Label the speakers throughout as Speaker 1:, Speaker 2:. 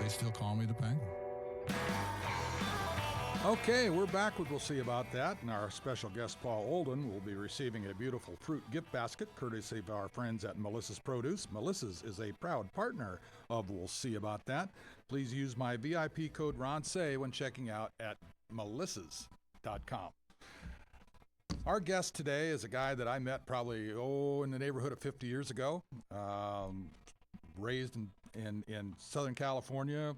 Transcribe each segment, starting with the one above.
Speaker 1: They still call me the Penguin. Okay, we're back with We'll See About That, and our special guest, Paul Olden, will be receiving a beautiful fruit gift basket courtesy of our friends at Melissa's Produce. Melissa's is a proud partner of We'll See About That. Please use my VIP code RONSAY when checking out at melissas.com. Our guest today is a guy that I met probably, in the neighborhood of 50 years ago. Raised in Southern California,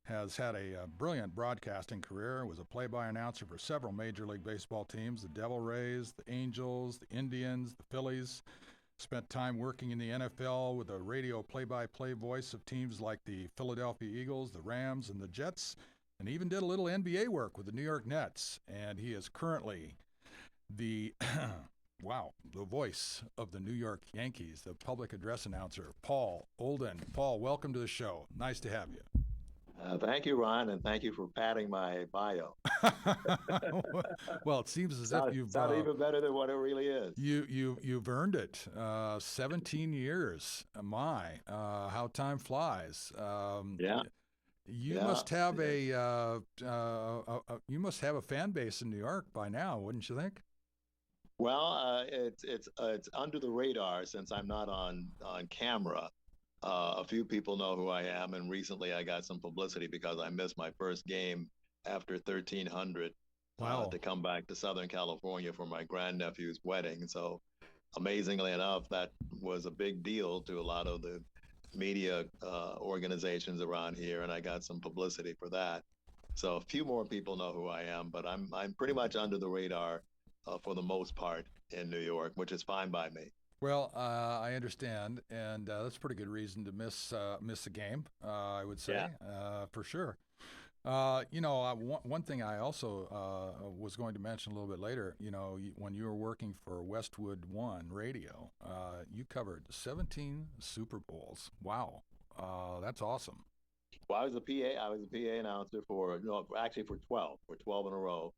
Speaker 1: has had a brilliant broadcasting career, was a play-by announcer for several Major League Baseball teams, the Devil Rays, the Angels, the Indians, the Phillies. Spent time working in the NFL with a radio play-by-play voice of teams like the Philadelphia Eagles, the Rams, and the Jets, and even did a little NBA work with the New York Nets. And he is currently the the voice of the New York Yankees, the public address announcer, Paul Olden. Paul, welcome to the show. Nice to have you.
Speaker 2: Thank you, Ron, and thank you for padding my bio.
Speaker 1: Well, it seems as if you've
Speaker 2: sounded even better than what it really is.
Speaker 1: You've earned it. 17 years. How time flies. You must have you must have a fan base in New York by now, wouldn't you think?
Speaker 2: Well, it's under the radar since I'm not on camera. A few people know who I am, and recently I got some publicity because I missed my first game after 1300 to come back to Southern California for my grandnephew's wedding. So amazingly enough, that was a big deal to a lot of the media organizations around here, and I got some publicity for that. So a few more people know who I am, but I'm pretty much under the radar for the most part in New York, which is fine by me.
Speaker 1: Well, I understand, and that's a pretty good reason to miss a game, I would say, for sure. One thing I also was going to mention a little bit later, when you were working for Westwood One Radio, you covered 17 Super Bowls. Wow, that's awesome.
Speaker 2: Well, I was a PA announcer for 12 in a row,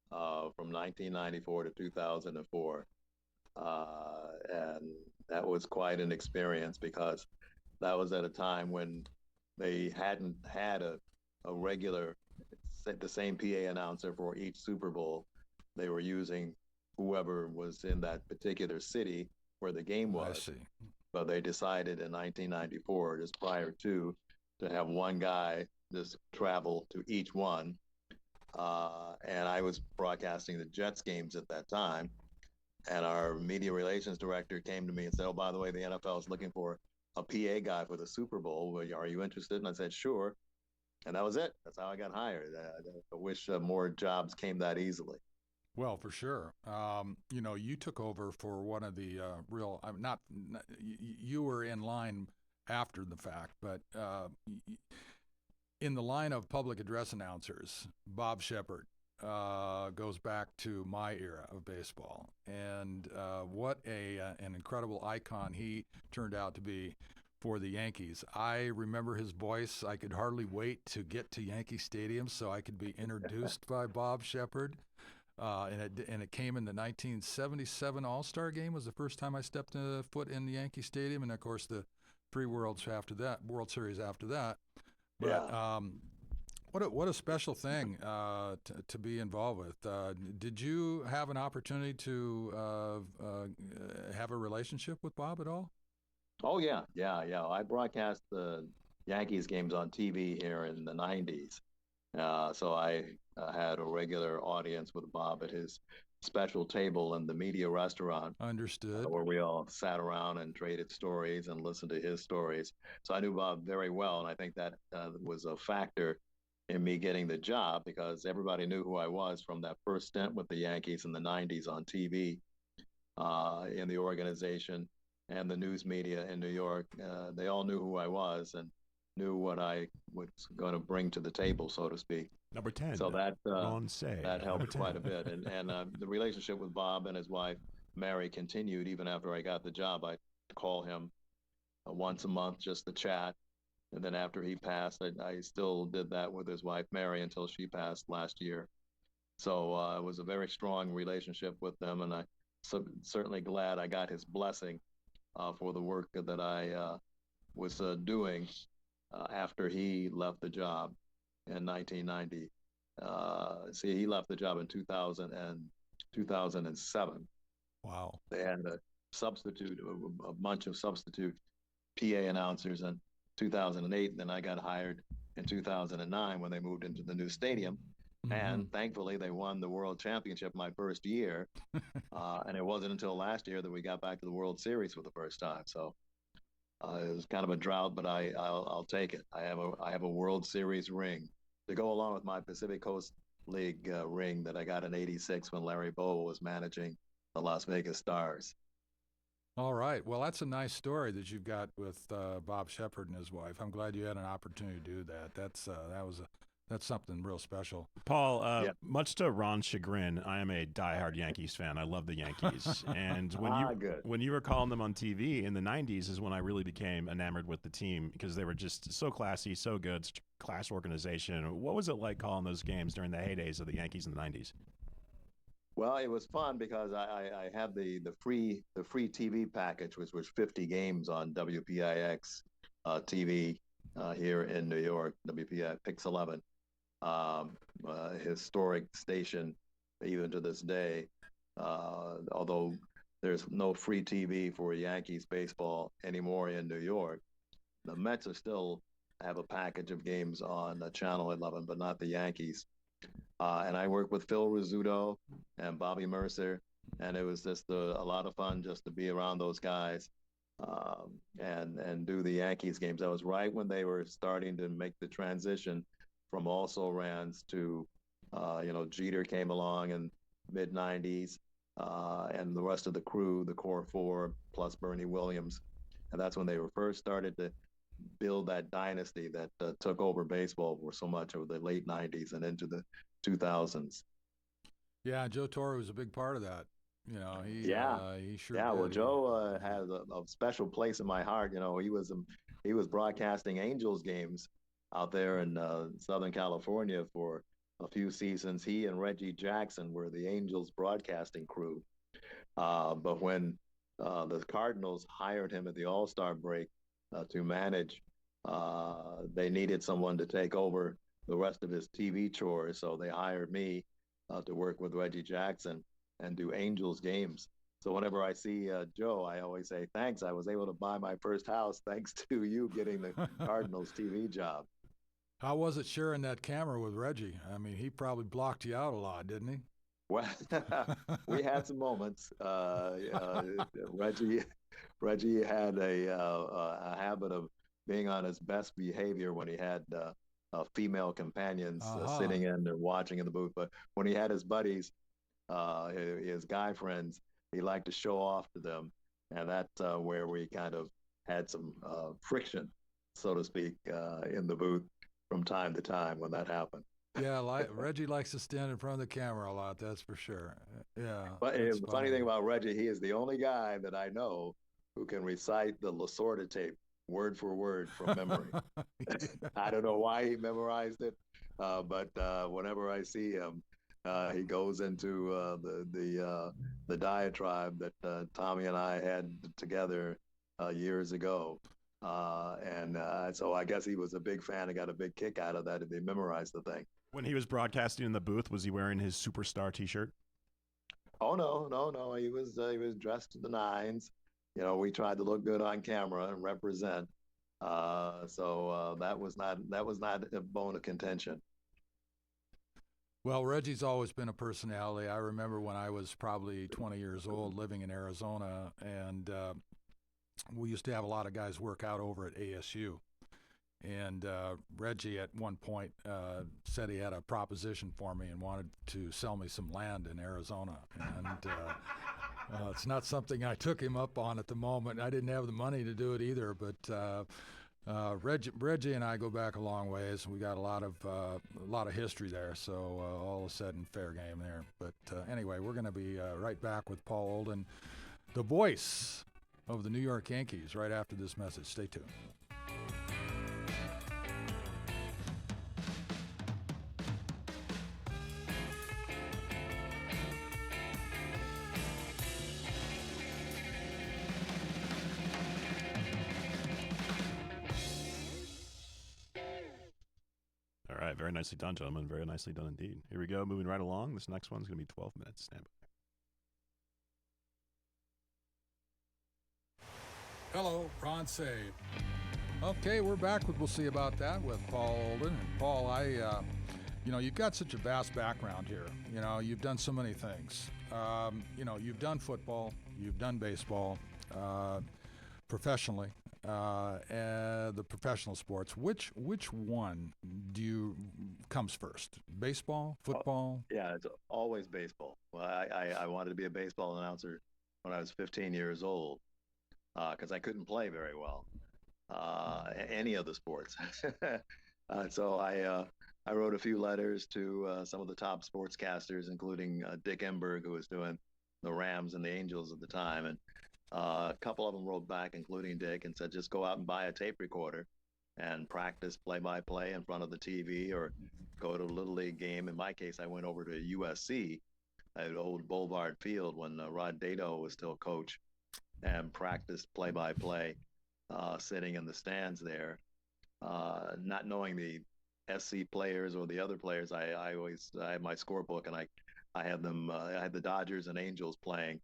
Speaker 2: from 1994 to 2004. And that was quite an experience because that was at a time when they hadn't had a regular, the same PA announcer for each Super Bowl. They were using whoever was in that particular city where the game was.
Speaker 1: I see.
Speaker 2: But they decided in 1994, just prior to have one guy just travel to each one. And I was broadcasting the Jets games at that time. And our media relations director came to me and said, "Oh, by the way, the NFL is looking for a PA guy for the Super Bowl. Are you interested?" And I said, "Sure." And that was it. That's how I got hired. I wish more jobs came that easily.
Speaker 1: Well, for sure. You took over for one of the you were in line after the fact, but in the line of public address announcers, Bob Shepard goes back to my era of baseball, and what an incredible icon he turned out to be for the Yankees. I remember his voice. I could hardly wait to get to Yankee Stadium so I could be introduced by Bob Shepard. And it came in the 1977 All-Star Game was the first time I stepped foot in the Yankee Stadium, and of course the three World Series after that. But what a special thing to be involved with. Did you have an opportunity to have a relationship with Bob at all?
Speaker 2: Oh, yeah. I broadcast the Yankees games on TV here in the 90s. So I had a regular audience with Bob at his special table in the media restaurant.
Speaker 1: Understood.
Speaker 2: Where we all sat around and traded stories and listened to his stories. So I knew Bob very well, and I think that was a factor in me getting the job because everybody knew who I was from that first stint with the Yankees in the 90s on TV in the organization and the news media in New York. They all knew who I was and knew what I was going to bring to the table, so to speak.
Speaker 3: Number 10.
Speaker 2: So that
Speaker 3: that
Speaker 2: helped quite a bit. And the relationship with Bob and his wife, Mary, continued even after I got the job. I call him once a month just to chat. And then after he passed, I still did that with his wife, Mary, until she passed last year. So it was a very strong relationship with them. And I'm certainly glad I got his blessing for the work that I was doing after he left the job in 1990. He left the job in 2007.
Speaker 1: Wow.
Speaker 2: They had a bunch of substitute PA announcers in 2008. And then I got hired in 2009 when they moved into the new stadium. And thankfully, they won the World Championship my first year. And it wasn't until last year that we got back to the World Series for the first time. So it was kind of a drought, but I'll take it. I have a World Series ring to go along with my Pacific Coast League ring that I got in '86 when Larry Bowa was managing the Las Vegas Stars.
Speaker 1: All right. Well, that's a nice story that you've got with Bob Shepard and his wife. I'm glad you had an opportunity to do that. That's something real special.
Speaker 3: Paul, much to Ron's chagrin, I am a diehard Yankees fan. I love the Yankees. And when you were calling them on TV in the 90s is when I really became enamored with the team because they were just so classy, so good, such a class organization. What was it like calling those games during the heydays of the Yankees in the 90s?
Speaker 2: Well, it was fun because I had the free TV package, which was 50 games on WPIX TV here in New York, WPIX Pix 11. Historic station even to this day, although there's no free TV for Yankees baseball anymore in New York. The Mets are still have a package of games on Channel 11, but not the Yankees. And I worked with Phil Rizzuto and Bobby Mercer, and it was just a lot of fun just to be around those guys and do the Yankees games. That was right when they were starting to make the transition from also-rans to, Jeter came along in mid-'90s, and the rest of the crew, the core four, plus Bernie Williams. And that's when they were first started to build that dynasty that took over baseball for so much over the late 90s and into the 2000s.
Speaker 1: Yeah, Joe Torre was a big part of that. He sure
Speaker 2: did. Well,
Speaker 1: did.
Speaker 2: Joe has a special place in my heart. He was broadcasting Angels games out there in Southern California for a few seasons. He and Reggie Jackson were the Angels broadcasting crew. But when the Cardinals hired him at the All-Star break to manage, they needed someone to take over the rest of his TV chores. So they hired me to work with Reggie Jackson and do Angels games. So whenever I see Joe, I always say, thanks. I was able to buy my first house thanks to you getting the Cardinals TV job.
Speaker 1: How was it sharing that camera with Reggie? I mean, he probably blocked you out a lot, didn't he?
Speaker 2: Well, we had some moments. Reggie had a habit of being on his best behavior when he had female companions sitting in and watching in the booth. But when he had his buddies, his guy friends, he liked to show off to them. And that's where we kind of had some friction, so to speak, in the booth from time to time when that happened.
Speaker 1: Yeah, Reggie likes to stand in front of the camera a lot, that's for sure. Yeah.
Speaker 2: But the funny thing about Reggie, he is the only guy that I know who can recite the Lasorda tape word for word from memory. I don't know why he memorized it, but whenever I see him, he goes into the diatribe that Tommy and I had together years ago. So I guess he was a big fan and got a big kick out of that if they memorized the thing.
Speaker 3: When he was broadcasting in the booth, was he wearing his Superstar t-shirt?
Speaker 2: Oh, no. He was dressed to the nines. We tried to look good on camera and represent. So that was not a bone of contention.
Speaker 1: Well, Reggie's always been a personality. I remember when I was probably 20 years old living in Arizona, and we used to have a lot of guys work out over at ASU. And Reggie at one point said he had a proposition for me and wanted to sell me some land in Arizona. And it's not something I took him up on at the moment. I didn't have the money to do it either, but Reggie and I go back a long ways. We got a lot of history there, so all of a sudden fair game there. But anyway, we're going to be right back with Paul Olden, the voice of the New York Yankees, right after this message. Stay tuned.
Speaker 3: right. Very nicely done, gentlemen. Very nicely done indeed. Here we go. Moving right along. This next one's going to be 12 minutes. Stand by.
Speaker 1: Hello, Ron Save. Okay, we're back with We'll See About That with Paul Olden. And Paul, you've got such a vast background here. You've done so many things. You've done football, you've done baseball, professionally, the professional sports. Which one comes first? Baseball, football?
Speaker 2: Yeah, it's always baseball. Well, I wanted to be a baseball announcer when I was 15 years old because I couldn't play very well any of the sports. So I wrote a few letters to some of the top sportscasters, including Dick Enberg, who was doing the Rams and the Angels at the time. And a couple of them wrote back, including Dick, and said, just go out and buy a tape recorder and practice play-by-play in front of the TV or go to a Little League game. In my case, I went over to USC at old Boulevard Field when Rod Dedeaux was still coach and practiced play-by-play sitting in the stands there, not knowing the SC players or the other players. I had my scorebook and I had them. I had the Dodgers and Angels playing,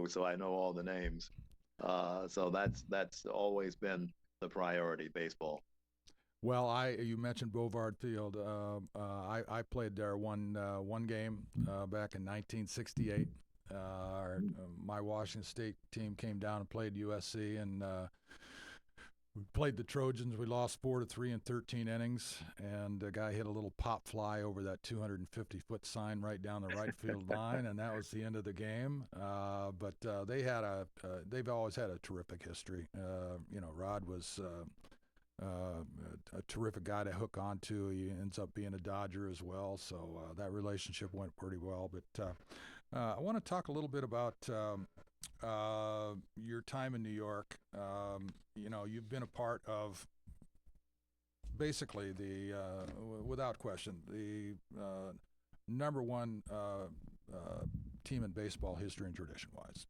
Speaker 2: so I know all the names. So that's always been the priority, baseball.
Speaker 1: Well, you mentioned Boulevard Field. I played there one game back in 1968. My Washington State team came down and played USC, and we played the Trojans. We lost 4-3 in 13 innings, and a guy hit a little pop fly over that 250-foot sign right down the right field line, and that was the end of the game. But they've always had a terrific history. Rod was a terrific guy to hook onto. He ends up being a Dodger as well, so that relationship went pretty well. But I want to talk a little bit about your time in New York. You've been a part of basically without question, the number one team in baseball history and tradition-wise.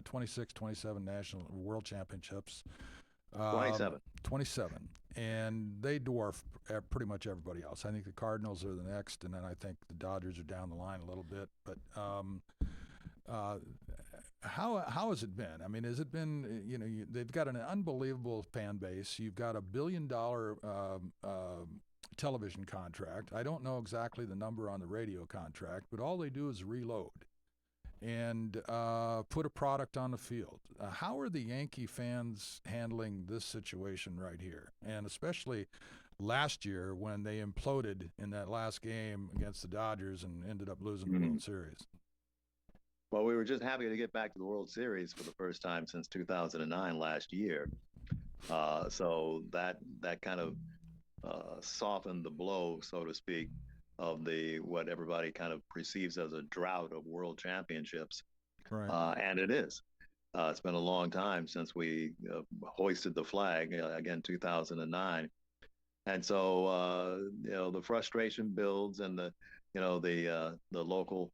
Speaker 1: 26, 27 national world championships. 27. And they dwarf pretty much everybody else. I think the Cardinals are the next, and then I think the Dodgers are down the line a little bit. But how has it been? I mean, has it been, they've got an unbelievable fan base. You've got $1 billion television contract. I don't know exactly the number on the radio contract, but all they do is reload and put a product on the field. How are the Yankee fans handling this situation right here? And especially last year when they imploded in that last game against the Dodgers and ended up losing the World Series.
Speaker 2: Well, we were just happy to get back to the World Series for the first time since 2009 last year. So that kind of softened the blow, so to speak, of what everybody kind of perceives as a drought of world championships.
Speaker 1: Right.
Speaker 2: And it is. It's been a long time since we hoisted the flag, again, 2009. And so, the frustration builds, and the local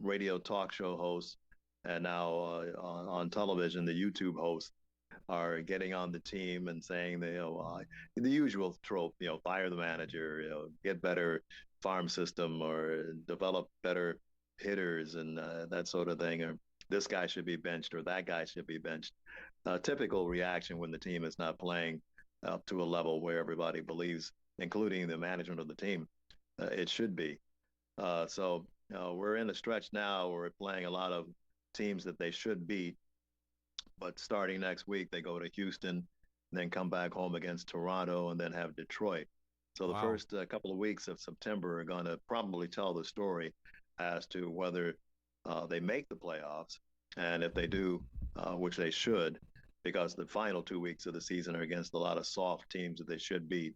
Speaker 2: radio talk show hosts, and now on television, the YouTube hosts are getting on the team and saying the usual trope, fire the manager, get better farm system, or develop better hitters, and that sort of thing, or this guy should be benched or that guy should be benched. Typical reaction when the team is not playing up to a level where everybody believes, including the management of the team, it should be. So we're in a stretch now where we're playing a lot of teams that they should beat, but starting next week, they go to Houston, then come back home against Toronto, and then have Detroit. So the first couple of weeks of September are going to probably tell the story as to whether they make the playoffs, and if they do, which they should, because the final 2 weeks of the season are against a lot of soft teams that they should beat.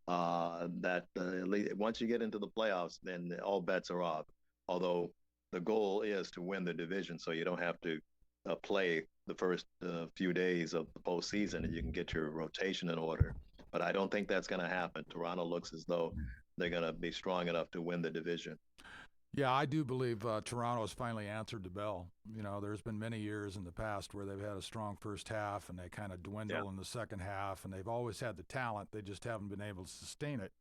Speaker 2: Once you get into the playoffs, then all bets are off. Although the goal is to win the division, so you don't have to play the first few days of the postseason, and you can get your rotation in order. But I don't think that's going to happen. Toronto looks as though they're going to be strong enough to win the division.
Speaker 1: Yeah, I do believe Toronto has finally answered the bell. You know, there's been many years in the past where they've had a strong first half and they kind of dwindle in the second half, and they've always had the talent. They just haven't been able to sustain it.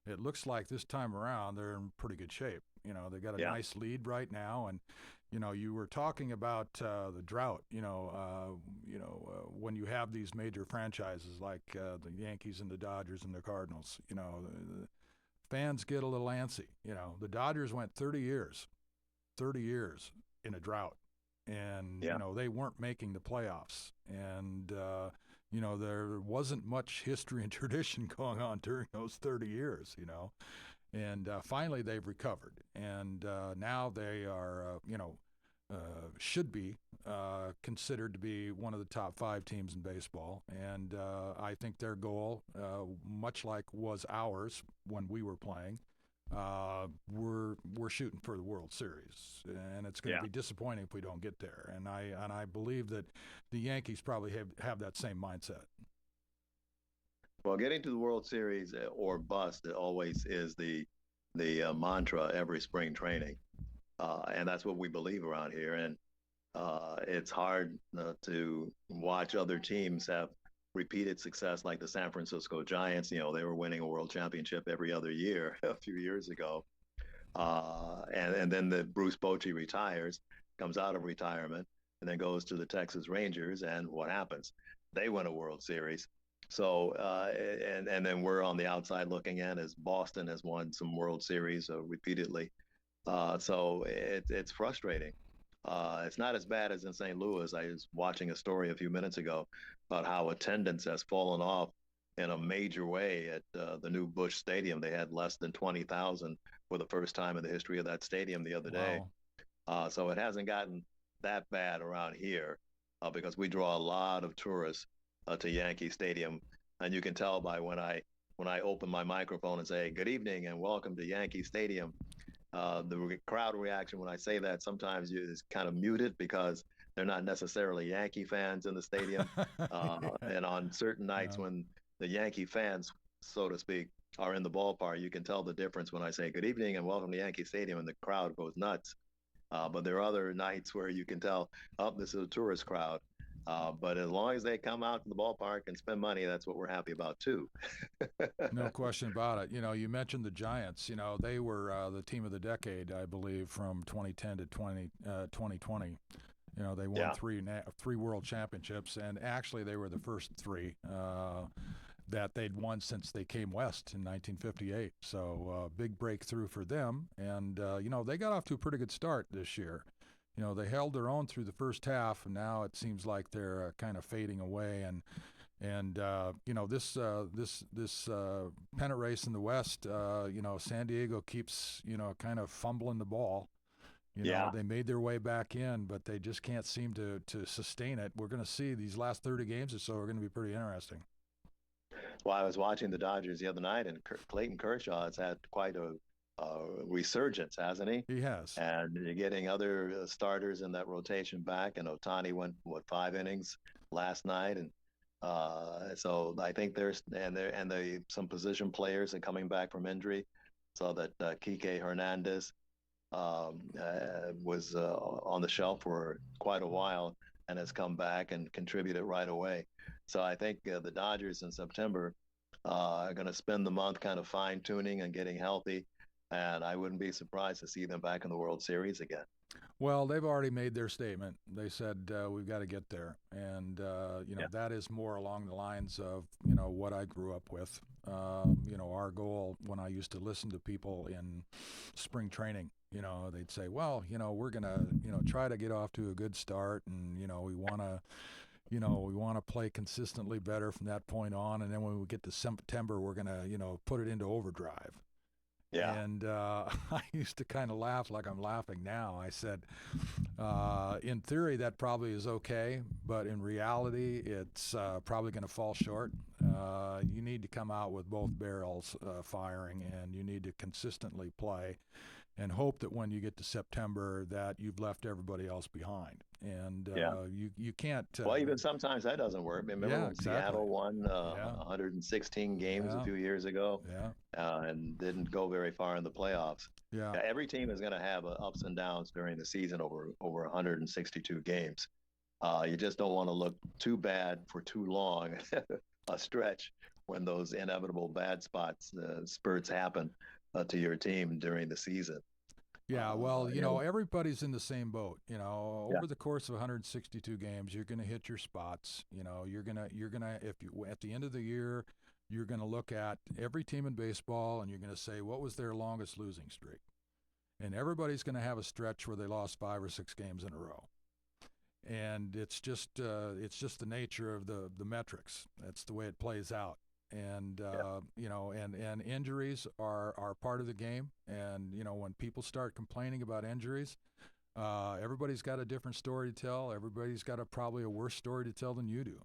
Speaker 1: It looks like this time around they're in pretty good shape. You know, they got a nice lead right now, and you know, you were talking about the drought. When you have these major franchises like the Yankees and the Dodgers and the Cardinals, you know, fans get a little antsy. You know, the Dodgers went 30 years in a drought, and you know they weren't making the playoffs, and you know there wasn't much history and tradition going on during those 30 years. You know, and finally they've recovered, and now they are should be considered to be one of the top 5 teams in baseball. And I think their goal, much like was ours when we were playing, we're shooting for the World Series, and it's going to be disappointing if we don't get there. And I believe that the Yankees probably have that same mindset.
Speaker 2: Well, getting to the World Series or bust, it always is the mantra every spring training. And that's what we believe around here. And it's hard to watch other teams have repeated success like the San Francisco Giants. You know, they were winning a world championship every other year a few years ago. And then the Bruce Bochy retires, comes out of retirement, and then goes to the Texas Rangers. And what happens? They win a World Series. So, and then we're on the outside looking in as Boston has won some World Series repeatedly. So it's frustrating. It's not as bad as in St. Louis. I was watching a story a few minutes ago about how attendance has fallen off in a major way at the new Busch Stadium. They had less than 20,000 for the first time in the history of that stadium the other day. So it hasn't gotten that bad around here because we draw a lot of tourists to Yankee Stadium. And you can tell by when I open my microphone and say, "Good evening and welcome to Yankee Stadium," the crowd reaction when I say that sometimes is kind of muted because they're not necessarily Yankee fans in the stadium. And on certain nights when the Yankee fans, so to speak, are in the ballpark, you can tell the difference when I say "Good evening and welcome to Yankee Stadium" and the crowd goes nuts. But there are other nights where you can tell, oh, this is a tourist crowd. But as long as they come out to the ballpark and spend money, that's what we're happy about too.
Speaker 1: No question about it. You know, you mentioned the Giants. You know, they were the team of the decade, I believe, from 2010 to 2020. You know, they won three world championships, and actually they were the first 3 that they'd won since they came west in 1958. So big breakthrough for them. And, you know, they got off to a pretty good start this year. You know, they held their own through the first half, and now it seems like they're kind of fading away. And you know, this pennant race in the West, you know, San Diego keeps, you know, kind of fumbling the ball. You know, they made their way back in, but they just can't seem to sustain it. We're going to see these last 30 games or so are going to be pretty interesting.
Speaker 2: Well, I was watching the Dodgers the other night, and Clayton Kershaw has had quite a resurgence, hasn't he?
Speaker 1: He has.
Speaker 2: And you're getting other starters in that rotation back, and Ohtani went 5 innings last night, and so I think there's some position players are coming back from injury, so that Kike Hernandez was on the shelf for quite a while and has come back and contributed right away. So I think the Dodgers in September are going to spend the month kind of fine tuning and getting healthy. And I wouldn't be surprised to see them back in the World Series again.
Speaker 1: Well, they've already made their statement. They said, we've got to get there. And, you know, that is more along the lines of, you know, what I grew up with. You know, our goal when I used to listen to people in spring training, you know, they'd say, well, you know, we're going to, you know, try to get off to a good start. And, you know, we want to play consistently better from that point on. And then when we get to September, we're going to, you know, put it into overdrive. Yeah. And I used to kind of laugh like I'm laughing now. I said, in theory, that probably is okay, but in reality, it's probably going to fall short. You need to come out with both barrels firing, and you need to consistently play. and hope that when you get to September that you've left everybody else behind. And you can't.
Speaker 2: Well, even sometimes that doesn't work. Remember when Seattle won 116 games a few years ago, and didn't go very far in the playoffs. Every team is going to have ups and downs during the season over 162 games. You just don't want to look too bad for too long, a stretch, when those inevitable bad spurts happen to your team during the season.
Speaker 1: Yeah, well, everybody's in the same boat. Over the course of 162 games, you're going to hit your spots. You're gonna if you at the end of the year, you're going to look at every team in baseball and you're going to say, what was their longest losing streak? And everybody's going to have a stretch where they lost 5 or 6 games in a row. And it's just the nature of the metrics. That's the way it plays out. And and injuries are part of the game. And when people start complaining about injuries, everybody's got a different story to tell. Everybody's got probably a worse story to tell than you do.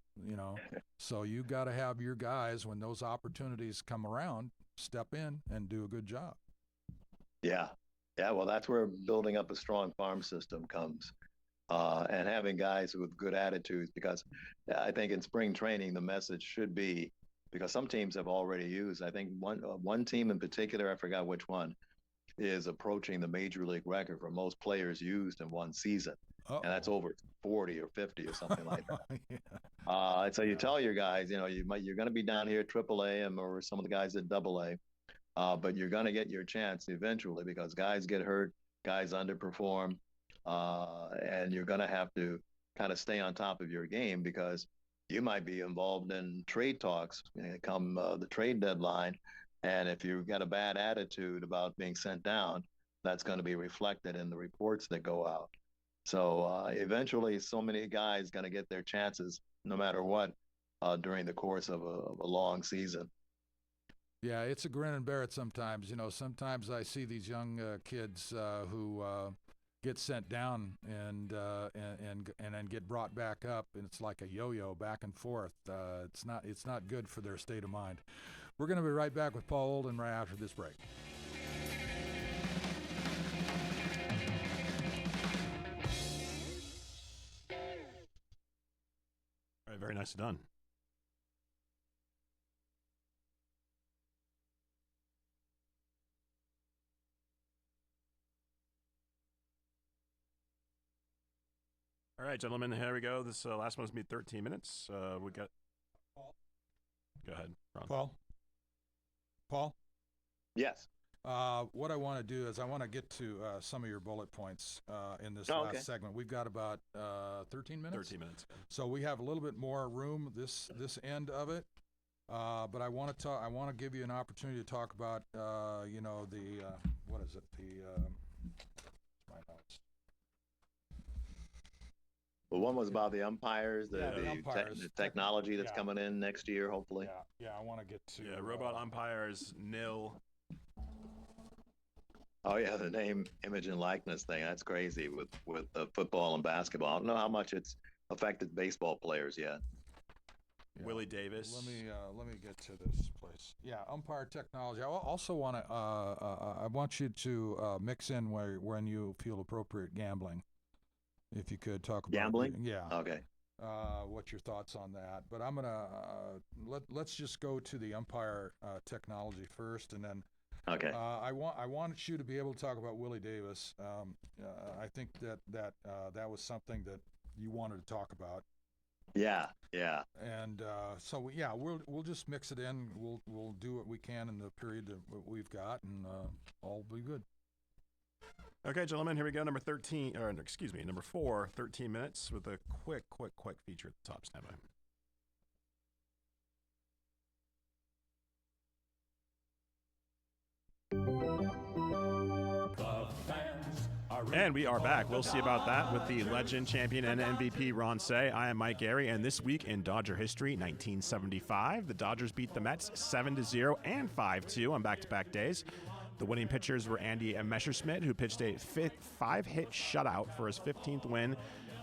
Speaker 1: So you got to have your guys, when those opportunities come around, step in and do a good job.
Speaker 2: Yeah. Well, that's where building up a strong farm system comes. And having guys with good attitudes, because I think in spring training the message should be, because some teams have already used, I think one team in particular, I forgot which one, is approaching the major league record for most players used in one season. And that's over 40 or 50 or something like that. So you tell your guys, you're going to be down here at AAA or some of the guys at AA, but you're going to get your chance eventually, because guys get hurt, guys underperform, and you're going to have to kind of stay on top of your game, because you might be involved in trade talks come the trade deadline. And if you've got a bad attitude about being sent down, that's going to be reflected in the reports that go out. So eventually, so many guys going to get their chances no matter what during the course of a long season.
Speaker 1: Yeah, it's a grin and bear it sometimes. Sometimes I see these young kids who get sent down and then get brought back up, and it's like a yo-yo back and forth. It's not good for their state of mind. We're going to be right back with Paul Olden right after this break.
Speaker 3: All right, very nicely done. All right, gentlemen, here we go. This last one's going to be 13 minutes. We got...
Speaker 1: Paul?
Speaker 3: Go ahead, Ron.
Speaker 1: Paul?
Speaker 2: Yes.
Speaker 1: What I want to do is I want to get to some of your bullet points in this last segment. We've got about 13 minutes? 13 minutes. So we have a little bit more room this end of it. But I want to give you an opportunity to talk about, what is it? My notes.
Speaker 2: Well, one was about the umpires, the technology that's coming in next year, hopefully.
Speaker 1: Yeah, I want to get to...
Speaker 3: robot umpires, nil.
Speaker 2: Oh, yeah, the name, image, and likeness thing. That's crazy with football and basketball. I don't know how much it's affected baseball players yet.
Speaker 1: Yeah.
Speaker 3: Willie Davis.
Speaker 1: Let me get to this place. Yeah, umpire technology. I also want to... I want you to mix in when you feel appropriate gambling. If you could talk about
Speaker 2: gambling,
Speaker 1: okay. What's your thoughts on that? But I'm gonna let's just go to the umpire technology first, and then I want you to be able to talk about Willie Davis. I think that was something that you wanted to talk about.
Speaker 2: Yeah.
Speaker 1: And so we'll just mix it in. We'll do what we can in the period that we've got, and all will be good.
Speaker 3: Okay, gentlemen, here we go. Number 4, 13 minutes with a quick feature at the top. Stand by. And we are back. We'll see about that with the legend, champion, and MVP Ron Cey. I am Mike Gary, and this week in Dodger history, 1975, the Dodgers beat the Mets 7-0 and 5-2 on back-to-back days. The winning pitchers were Andy Messerschmidt, who pitched a 5-hit shutout for his 15th win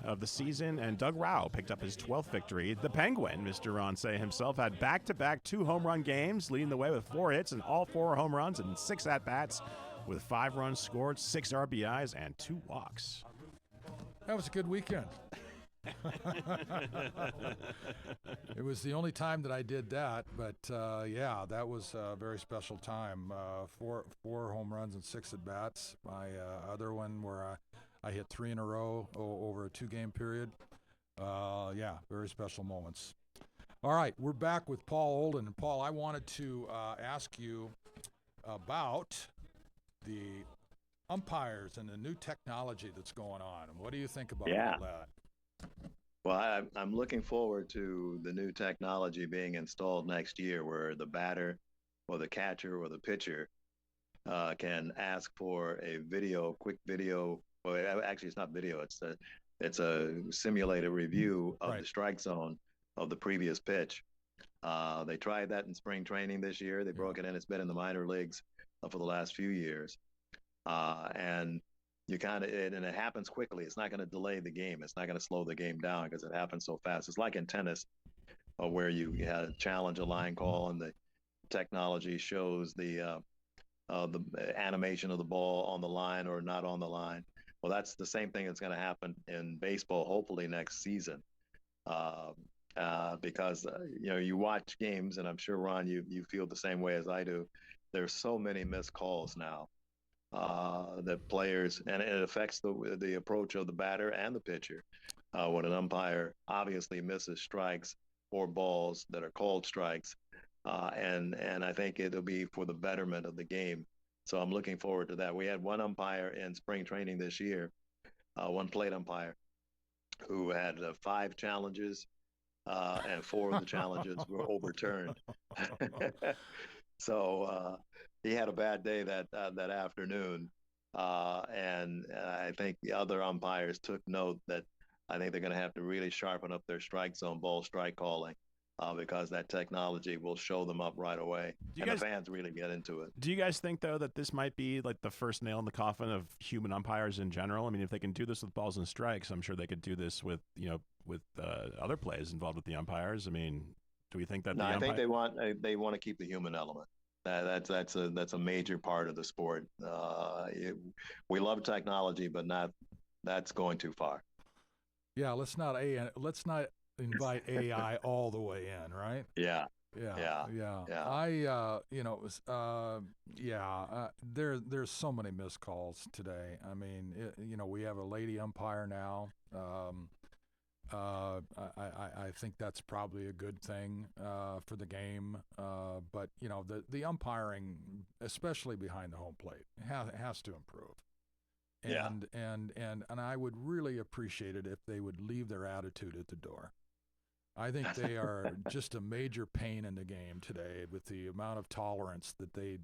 Speaker 3: of the season, and Doug Rauch picked up his 12th victory. The Penguin, Mr. Ron Cey himself, had back-to-back 2 home run games, leading the way with 4 hits and all 4 home runs and 6 at-bats. with 5 runs scored, 6 RBIs, and 2 walks.
Speaker 1: That was a good weekend. It was the only time that I did that, but yeah, that was a very special time. 4 home runs and 6 at bats. My other one where I hit 3 in a row over a 2-game period. Yeah, very special moments. All right, we're back with Paul Olden. And Paul, I wanted to ask you about the umpires and the new technology that's going on. What do you think about all that?
Speaker 2: Well, I'm looking forward to the new technology being installed next year where the batter or the catcher or the pitcher can ask for a quick video. Well, actually, it's not video. It's a simulated review of the strike zone of the previous pitch. They tried that in spring training this year. They broke it in. It's been in the minor leagues for the last few years. And you and it happens quickly. It's not going to delay the game. It's not going to slow the game down because it happens so fast. It's like in tennis where you challenge a line call and the technology shows the animation of the ball on the line or not on the line. Well, that's the same thing that's going to happen in baseball, hopefully next season. Because, you watch games, and I'm sure, Ron, you feel the same way as I do. There's so many missed calls now. The players, and it affects the approach of the batter and the pitcher. When an umpire obviously misses strikes or balls that are called strikes, and I think it'll be for the betterment of the game. So I'm looking forward to that. We had one umpire in spring training this year, one plate umpire, who had 5 challenges, and 4 of the challenges were overturned. So he had a bad day that afternoon, and I think the other umpires took note that I think they're going to have to really sharpen up their strike zone ball strike calling, because that technology will show them up right away, and the fans really get into it.
Speaker 3: Do you guys think, though, that this might be like the first nail in the coffin of human umpires in general? I mean, if they can do this with balls and strikes, I'm sure they could do this with other plays involved with the umpires. I mean, do we think that?
Speaker 2: No, I think they want to keep the human element. That's a major part of the sport. We love technology, but that's going too far.
Speaker 1: Yeah, let's not invite AI all the way in, right?
Speaker 2: Yeah.
Speaker 1: There's so many missed calls today. I mean, we have a lady umpire now. I think that's probably a good thing for the game. But the umpiring, especially behind the home plate, has to improve. And I would really appreciate it if they would leave their attitude at the door. I think they are just a major pain in the game today with the amount of tolerance that they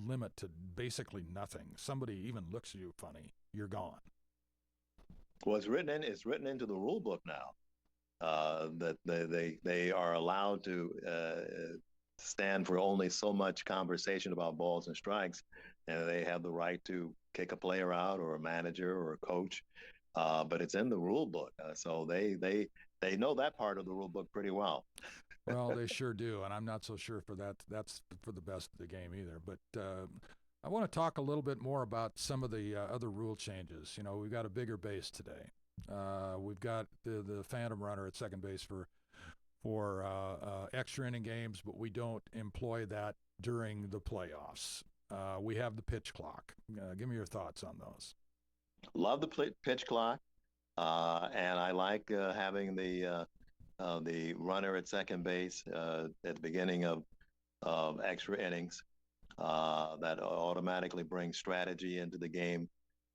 Speaker 1: limit to basically nothing. Somebody even looks at you funny, you're gone.
Speaker 2: Well, it's written into the rule book now that they are allowed to stand for only so much conversation about balls and strikes, and they have the right to kick a player out or a manager or a coach. But it's in the rule book, so they know that part of the rule book pretty well.
Speaker 1: Well, they sure do, and I'm not so sure for that. That's for the best of the game either. But I want to talk a little bit more about some of the other rule changes. We've got a bigger base today. We've got the phantom runner at second base for extra inning games, but we don't employ that during the playoffs. We have the pitch clock. Give me your thoughts on those.
Speaker 2: Love the pitch clock, and I like having the runner at second base at the beginning of extra innings. That automatically brings strategy into the game,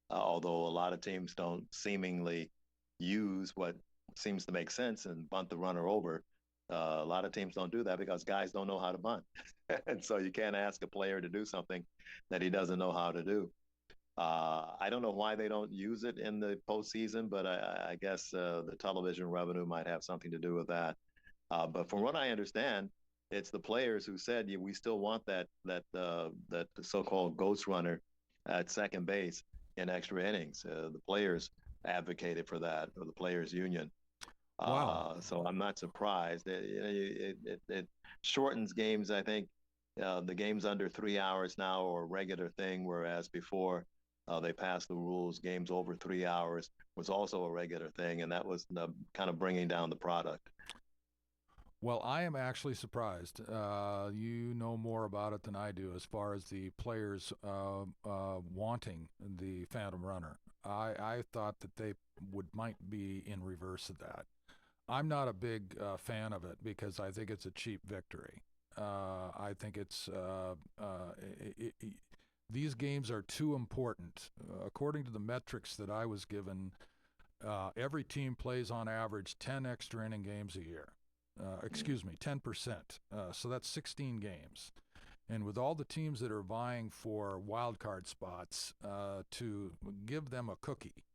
Speaker 2: although a lot of teams don't seemingly use what seems to make sense and bunt the runner over. A lot of teams don't do that because guys don't know how to bunt. And so you can't ask a player to do something that he doesn't know how to do. I don't know why they don't use it in the postseason, but I guess the television revenue might have something to do with that. But from what I understand, it's the players who said we still want that so-called ghost runner at second base in extra innings. The players advocated for that, or the players' union.
Speaker 1: Wow.
Speaker 2: So I'm not surprised. It shortens games, I think, the game's under 3 hours now, or a regular thing, whereas before they passed the rules, games over 3 hours was also a regular thing, and that was kind of bringing down the product.
Speaker 1: Well, I am actually surprised. You know more about it than I do as far as the players wanting the Phantom Runner. I thought that they might be in reverse of that. I'm not a big fan of it because I think it's a cheap victory. I think these games are too important. According to the metrics that I was given, every team plays on average 10 extra inning games a year. 10%. So that's 16 games. And with all the teams that are vying for wild card spots, to give them a cookie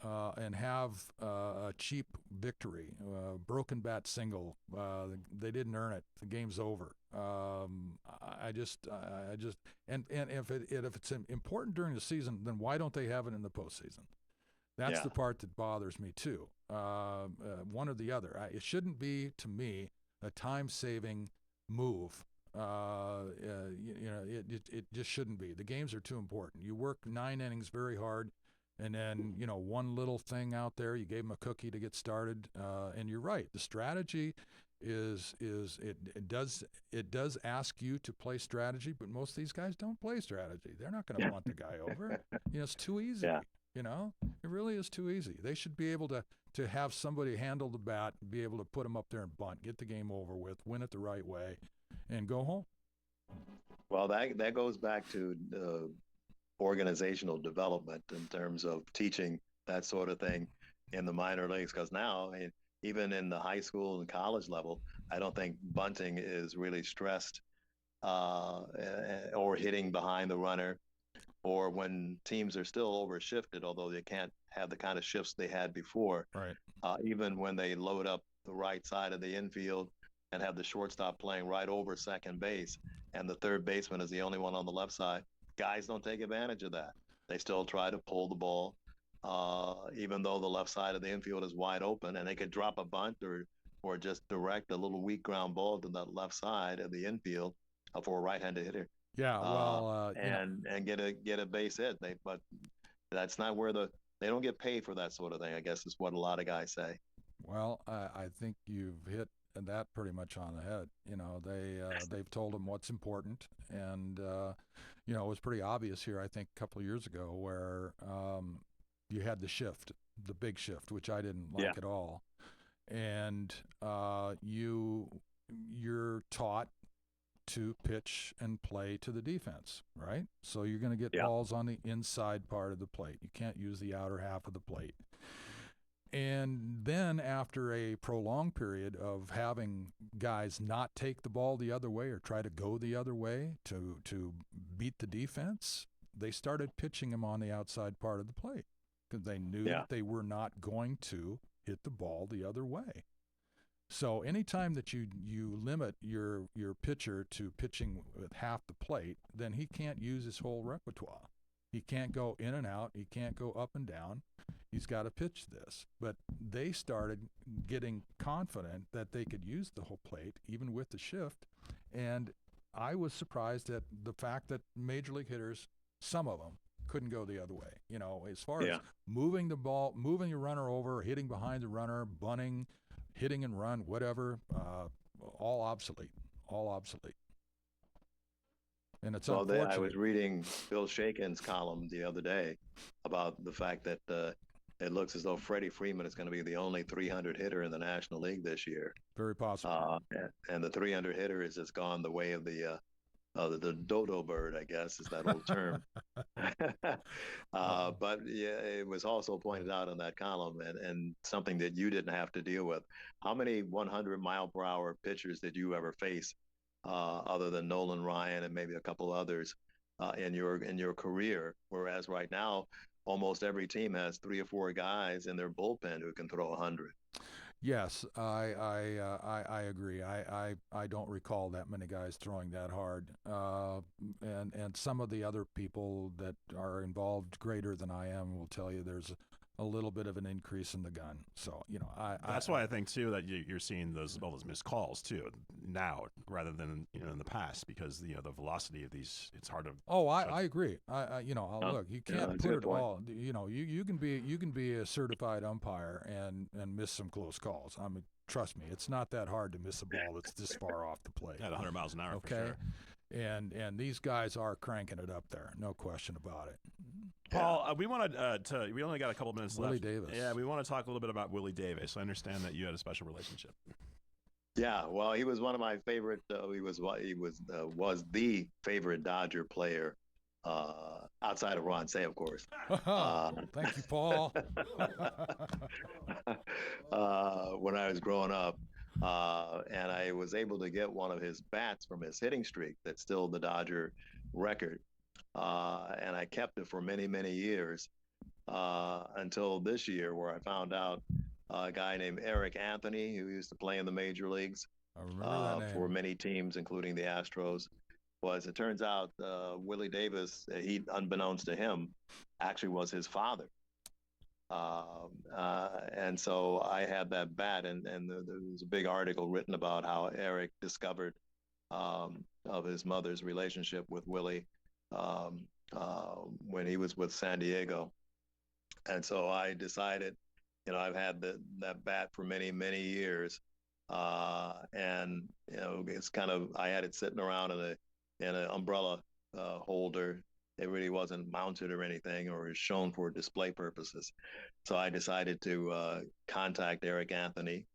Speaker 1: and have a cheap victory, broken bat single, they didn't earn it. The game's over. And if it's important during the season, then why don't they have it in the postseason? That's the part that bothers me too. One or the other. It shouldn't be, to me, a time-saving move. It just shouldn't be. The games are too important. You work 9 innings very hard, and then one little thing out there, you gave them a cookie to get started. And you're right. The strategy it does ask you to play strategy, but most of these guys don't play strategy. They're not going to bunt the guy over. It's too easy.
Speaker 2: Yeah.
Speaker 1: It really is too easy. They should be able to have somebody handle the bat, be able to put them up there and bunt, get the game over with, win it the right way, and go home.
Speaker 2: Well, that goes back to organizational development in terms of teaching that sort of thing in the minor leagues. Because now, even in the high school and college level, I don't think bunting is really stressed, or hitting behind the runner, or when teams are still overshifted, although they can't have the kind of shifts they had before.
Speaker 1: Right.
Speaker 2: Even when they load up the right side of the infield and have the shortstop playing right over second base, and the third baseman is the only one on the left side, guys don't take advantage of that. They still try to pull the ball, even though the left side of the infield is wide open, and they could drop a bunt or just direct a little weak ground ball to that left side of the infield for a right-handed hitter.
Speaker 1: Yeah, well,
Speaker 2: and get a base hit. But that's not where they don't get paid for that sort of thing, I guess is what a lot of guys say.
Speaker 1: Well, I think you've hit that pretty much on the head. They've told them what's important, and it was pretty obvious here. I think a couple of years ago where you had the big shift, which I didn't like at all, and you're taught to pitch and play to the defense, right? So you're going to get balls on the inside part of the plate. You can't use the outer half of the plate. And then after a prolonged period of having guys not take the ball the other way or try to go the other way to beat the defense, they started pitching them on the outside part of the plate because they knew that they were not going to hit the ball the other way. So anytime that you limit your pitcher to pitching with half the plate, then he can't use his whole repertoire. He can't go in and out. He can't go up and down. He's got to pitch this. But they started getting confident that they could use the whole plate, even with the shift. And I was surprised at the fact that major league hitters, some of them, couldn't go the other way. As far as moving the ball, moving your runner over, hitting behind the runner, bunting, hitting and run, whatever, all obsolete. And it's unfortunate.
Speaker 2: I was reading Bill Shakin's column the other day about the fact that it looks as though Freddie Freeman is going to be the only 300 hitter in the National League this year.
Speaker 1: Very possible.
Speaker 2: And the 300 hitter has just gone the way of the dodo bird, I guess, is that old term. But it was also pointed out in that column, and something that you didn't have to deal with. How many 100-mile-per-hour pitchers did you ever face, other than Nolan Ryan and maybe a couple others, in your career? Whereas right now, almost every team has 3 or 4 guys in their bullpen who can throw 100.
Speaker 1: Yes, I agree. I don't recall that many guys throwing that hard, and some of the other people that are involved greater than I am will tell you there's a little bit of an increase in the gun. So,
Speaker 3: that's why I think too that you're seeing all those missed calls too now rather than in the past, because the velocity of these, it's hard to.
Speaker 1: Oh, I agree. Look, you can't put it all. You can be a certified umpire and miss some close calls. I mean, trust me, it's not that hard to miss a ball that's this far off the plate
Speaker 3: at 100 miles an hour.
Speaker 1: Okay,
Speaker 3: for sure.
Speaker 1: And these guys are cranking it up there, no question about it.
Speaker 3: Paul, we wanted we only got a couple minutes
Speaker 1: Willie
Speaker 3: left.
Speaker 1: Davis.
Speaker 3: Yeah, we want to talk a little bit about Willie Davis. I understand that you had a special relationship.
Speaker 2: Yeah, well, he was one of my favorite. He was the favorite Dodger player outside of Ron Cey, of course.
Speaker 1: Thank you, Paul.
Speaker 2: When I was growing up, and I was able to get one of his bats from his hitting streak. That's still the Dodger record. And I kept it for many, many years until this year, where I found out a guy named Eric Anthony, who used to play in the major leagues
Speaker 1: I remember that name.
Speaker 2: for many teams, including the Astros. It turns out Willie Davis, he, unbeknownst to him, actually was his father. And so I had that bat, and there was a big article written about how Eric discovered of his mother's relationship with Willie when he was with San Diego. And so I decided, I've had that bat for many, many years. And, it's kind of, I had it sitting around in an umbrella holder. It really wasn't mounted or anything, or shown for display purposes. So I decided to contact Eric Anthony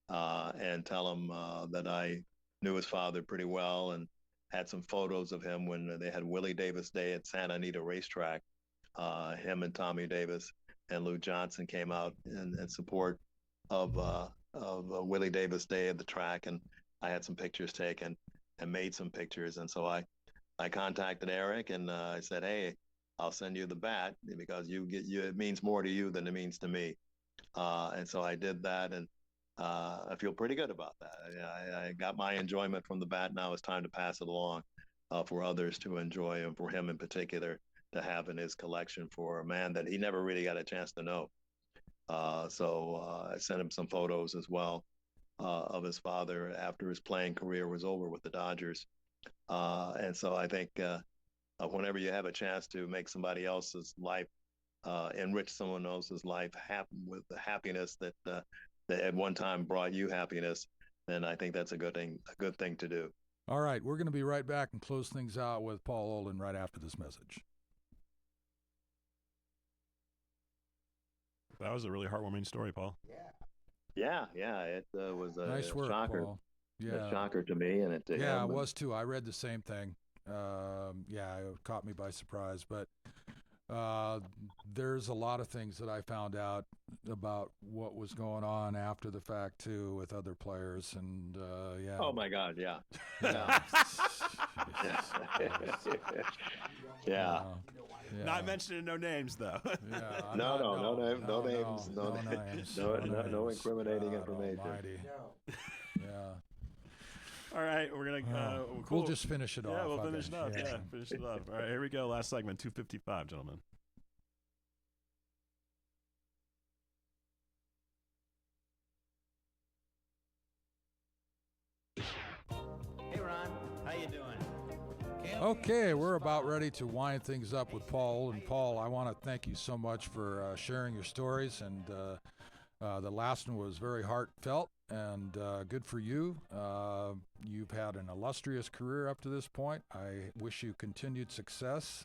Speaker 2: and tell him that I knew his father pretty well and had some photos of him when they had Willie Davis Day at Santa Anita Racetrack. Him and Tommy Davis and Lou Johnson came out in support of Willie Davis Day at the track, and I had some pictures taken and made some pictures. And so I contacted Eric and I said, "Hey, I'll send you the bat because it means more to you than it means to me." And so I did that, and I feel pretty good about that. I got my enjoyment from the bat. Now it's time to pass it along for others to enjoy, and for him in particular to have in his collection, for a man that he never really got a chance to know. So I sent him some photos as well of his father after his playing career was over with the Dodgers. And so I think whenever you have a chance to make somebody else's life, enrich someone else's life with the happiness that at one time brought you happiness, then I think that's a good thing to do.
Speaker 1: All right, we're going to be right back and close things out with Paul Olin right after this message.
Speaker 3: That was a really heartwarming story, Paul.
Speaker 2: Yeah. It was a
Speaker 1: nice work,
Speaker 2: shocker.
Speaker 1: Paul. Yeah,
Speaker 2: a shocker to me, and
Speaker 1: it was too. I read the same thing. It caught me by surprise. But there's a lot of things that I found out about what was going on after the fact too with other players, and
Speaker 2: Oh my God, yeah. Yeah.
Speaker 3: Not mentioning no names though.
Speaker 2: No names, no incriminating information.
Speaker 1: Yeah.
Speaker 3: All right, we're gonna.
Speaker 1: Cool. We'll just finish it off.
Speaker 3: Yeah, we'll finish it up. Yeah, finish it off. All right, here we go. Last segment, 2:55, gentlemen.
Speaker 4: Hey, Ron, how you doing?
Speaker 1: Okay, we're about ready to wind things up with Paul. And Paul, I want to thank you so much for sharing your stories. And the last one was very heartfelt and good for you. You've had an illustrious career up to this point. I wish you continued success.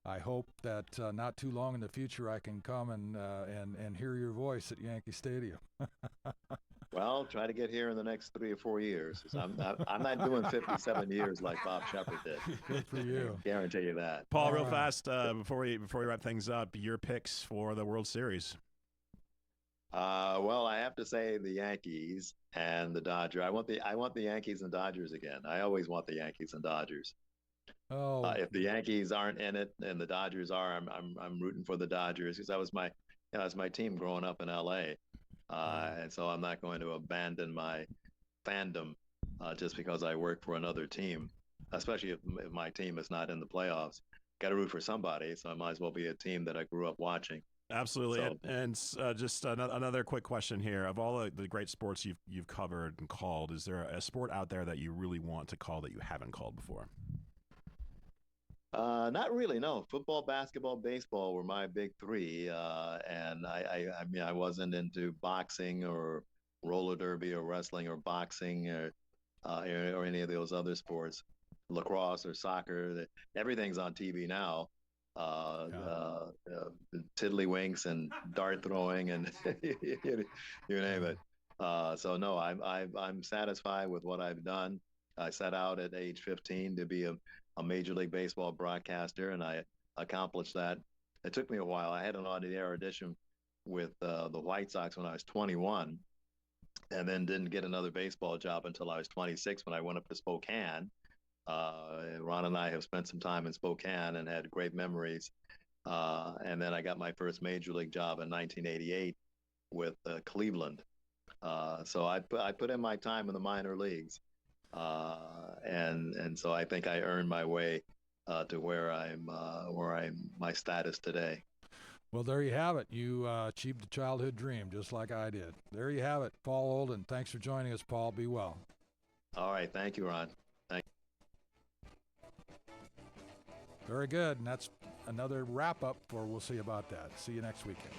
Speaker 1: I hope that not too long in the future I can come and hear your voice at Yankee Stadium.
Speaker 2: Well, try to get here in the next 3 or 4 years. I'm not doing 57 years like Bob Shepard did.
Speaker 1: Good for you.
Speaker 2: Guarantee you that.
Speaker 3: Paul, real fast before we wrap things up, your picks for the World Series.
Speaker 2: Well, I have to say the Yankees and the Dodgers. I want the Yankees and Dodgers again. I always want the Yankees and Dodgers.
Speaker 1: Oh.
Speaker 2: If the Yankees aren't in it and the Dodgers are, I'm rooting for the Dodgers because that was my team growing up in L.A. And so I'm not going to abandon my fandom just because I work for another team, especially if my team is not in the playoffs. Got to root for somebody, so I might as well be a team that I grew up watching.
Speaker 3: Absolutely.
Speaker 2: So-
Speaker 3: And just another quick question here. Of all the great sports you've covered and called, is there a sport out there that you really want to call that you haven't called before?
Speaker 2: Not really. No, football, basketball, baseball were my big three. And I mean, I wasn't into boxing or roller derby or wrestling or boxing or any of those other sports, lacrosse or soccer. Everything's on TV now. Tiddlywinks and dart throwing and you name it. So no, I'm satisfied with what I've done. I set out at age 15 to be a Major League Baseball broadcaster, and I accomplished that. It took me a while. I had an on-air audition with the White Sox when I was 21, and then didn't get another baseball job until I was 26 when I went up to Spokane. Ron and I have spent some time in Spokane and had great memories. And then I got my first major league job in 1988 with Cleveland. So I put in my time in the minor leagues. And so I think I earned my way to where I'm my status today.
Speaker 1: Well, there you have it. You achieved a childhood dream, just like I did. There you have it, Paul Olden. Thanks for joining us, Paul. Be well.
Speaker 2: All right, thank you, Ron.
Speaker 1: Very good, and that's another wrap up for We'll See About That. See you next weekend.